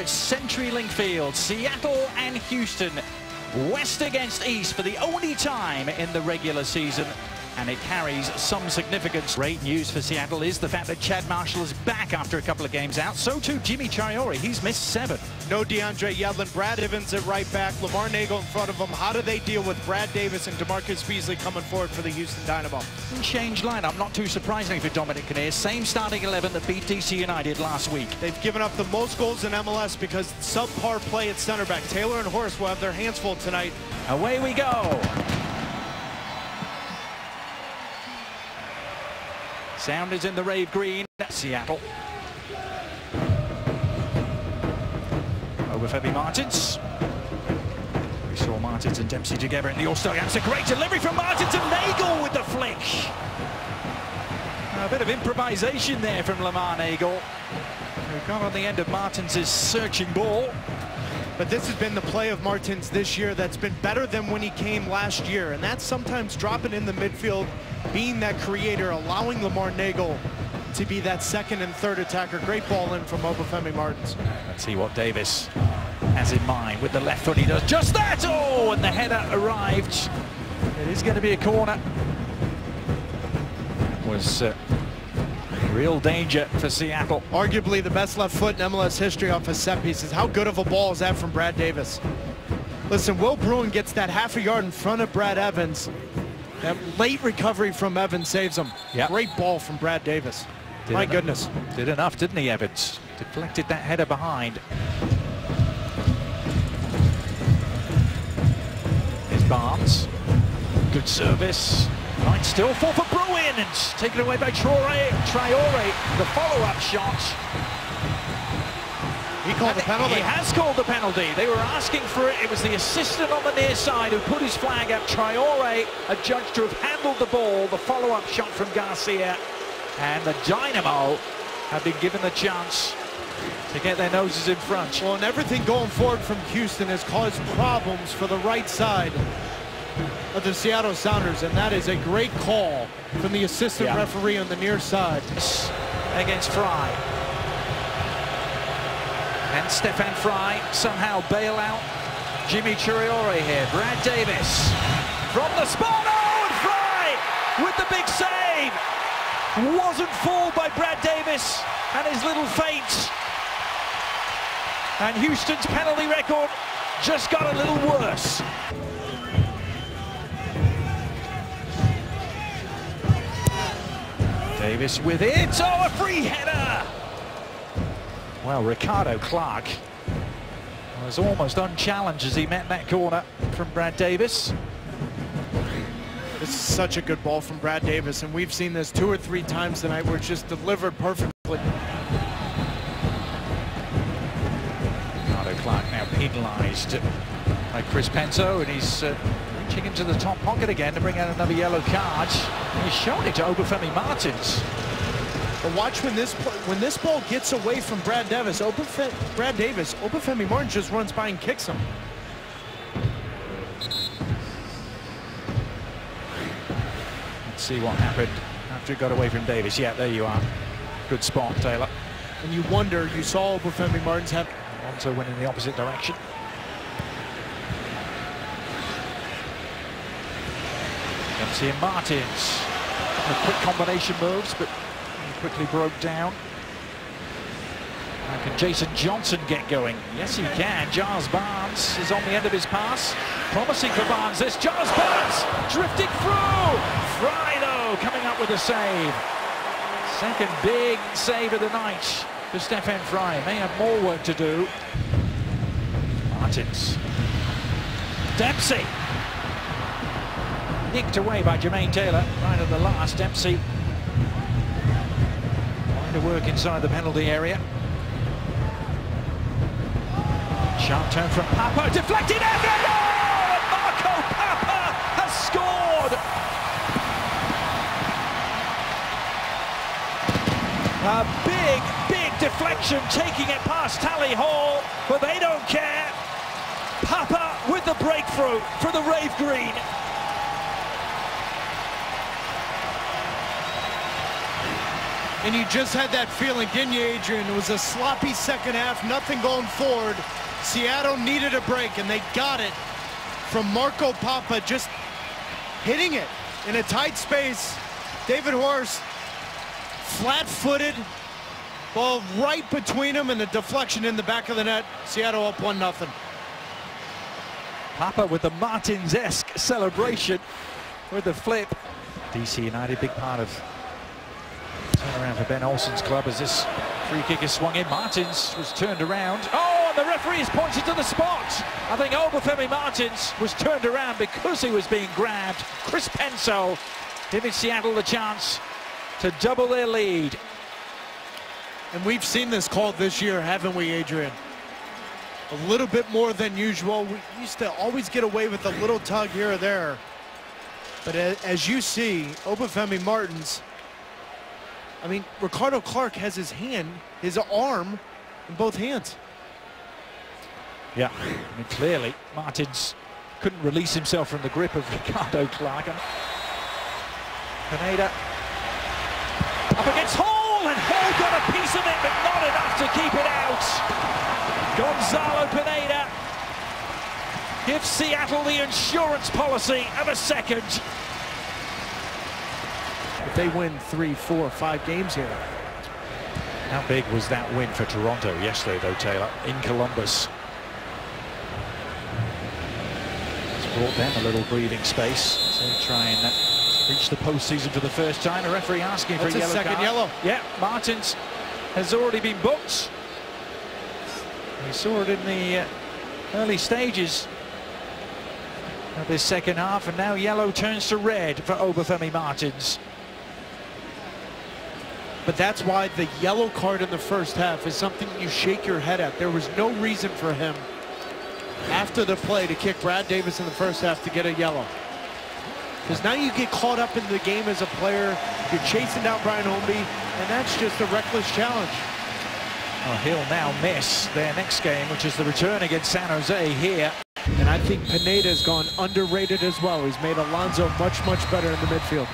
at CenturyLink Field. Seattle and Houston, west against east for the only time in the regular season, and it carries some significance. Great news for Seattle is the fact that Chad Marshall is back after a couple of games out. So too Jimmy Traore. He's missed 7. No DeAndre Yedlin, Brad Evans at right back, Lamar Nagel in front of him. How do they deal with Brad Davis and DeMarcus Beasley coming forward for the Houston Dynamo? Changed lineup, not too surprisingly for Dominic Kinnear. Same starting 11 that beat DC United last week. They've given up the most goals in MLS because subpar play at center back. Taylor and Horace will have their hands full tonight. Away we go. Sound is in the rave green. Seattle. Over Femi Martins. We saw Martins and Dempsey together in the All-Star game. It's a great delivery from Martins and Nagel with the flick. A bit of improvisation there from Lamar Nagel, who got on the end of Martins' searching ball. But this has been the play of Martins this year that's been better than when he came last year. And that's sometimes dropping in the midfield, being that creator, allowing Lamar Nagel to be that second and third attacker. Great ball in from Obafemi Martins. Let's see what Davis has in mind. With the left foot, he does just that. Oh, and the header arrived. It is going to be a corner. Was real danger for Seattle. Arguably the best left foot in MLS history off of set pieces. How good of a ball is that from Brad Davis? Listen, Will Bruin gets that half a yard in front of Brad Evans. That late recovery from Evans saves him. Yep. Great ball from Brad Davis. My goodness. Did enough, didn't he, Evans? Deflected that header behind. Here's Barnes. Good service. Right, still fall for Bruin, and taken away by Traore. The follow-up shot. He called the penalty. He has called the penalty. They were asking for it. It was the assistant on the near side who put his flag up. Traore adjudged to have handled the ball. The follow-up shot from Garcia. And the Dynamo have been given the chance to get their noses in front. Well, and everything going forward from Houston has caused problems for the right side of the Seattle Sounders, and that is a great call from the assistant referee on the near side. Against Fry. And Stefan Fry somehow bail out Jimmy Traore here. Brad Davis from the spot. Oh, and Fry with the big save. Wasn't fooled by Brad Davis and his little feint. And Houston's penalty record just got a little worse. Davis with it. Oh, a free header. Well, Ricardo Clark was almost unchallenged as he met that corner from Brad Davis. This is such a good ball from Brad Davis, and we've seen this 2 or 3 times tonight where it's just delivered perfectly. Ricardo Clark now penalised by Chris Penso, and he's reaching into the top pocket again to bring out another yellow card. He's shown it to Obafemi Martins. But watch when this ball gets away from Brad Davis, Obafemi Martins just runs by and kicks him. Let's see what happened after it got away from Davis. Yeah, there you are. Good spot, Taylor. And you wonder, you saw Obafemi Martins have... Also went in the opposite direction. Dempsey and Martins. Quick combination moves, but he quickly broke down. How can Jason Johnson get going? Yes, he can. Giles Barnes is on the end of his pass. Promising for Barnes. This Giles Barnes drifting through. Fry, though, coming up with a save. Second big save of the night for Stefan Fry. May have more work to do. Martins. Dempsey. Nicked away by Jermaine Taylor right at the last. Dempsey trying to work inside the penalty area. Sharp turn from Pappa, deflected effort! Oh, and Marco Pappa has scored! A big deflection, taking it past Tally Hall, but they don't care. Pappa with the breakthrough for the Rave Green. And you just had that feeling, didn't you, Adrian? It was a sloppy second half, nothing going forward. Seattle needed a break, and they got it from Marco Pappa, just hitting it in a tight space. David Horst, flat-footed, ball right between them, and a deflection in the back of the net. Seattle up 1-0. Pappa with the Martins-esque celebration with the flip. DC United, big part of turnaround for Ben Olsen's club as this free kick is swung in. Martins was turned around. Oh, and the referee has pointed to the spot. I think Obafemi Martins was turned around because he was being grabbed. Chris Penso giving Seattle the chance to double their lead. And we've seen this called this year, haven't we, Adrian? A little bit more than usual. We used to always get away with a little tug here or there. But as you see, Obafemi Martins, I mean, Ricardo Clark has his arm in both hands. Yeah, I mean, clearly Martins couldn't release himself from the grip of Ricardo Clark. Pineda up against Hall, and Hall got a piece of it, but not enough to keep it out. Gonzalo Pineda gives Seattle the insurance policy of a second. If they win 3, 4, 5 games here. How big was that win for Toronto yesterday, though, Taylor, in Columbus? It's brought them a little breathing space as they try and reach the postseason for the first time. A referee asking for a yellow second card. yellow. Yeah, Martins has already been booked. We saw it in the early stages of this second half, and now yellow turns to red for Obafemi Martins. But that's why the yellow card in the first half is something you shake your head at. There was no reason for him after the play to kick Brad Davis in the first half to get a yellow. Because now you get caught up in the game as a player, you're chasing down Brian Holmby, and that's just a reckless challenge. Well, he'll now miss their next game, which is the return against San Jose here. And I think Pineda's gone underrated as well. He's made Alonso much, much better in the midfield.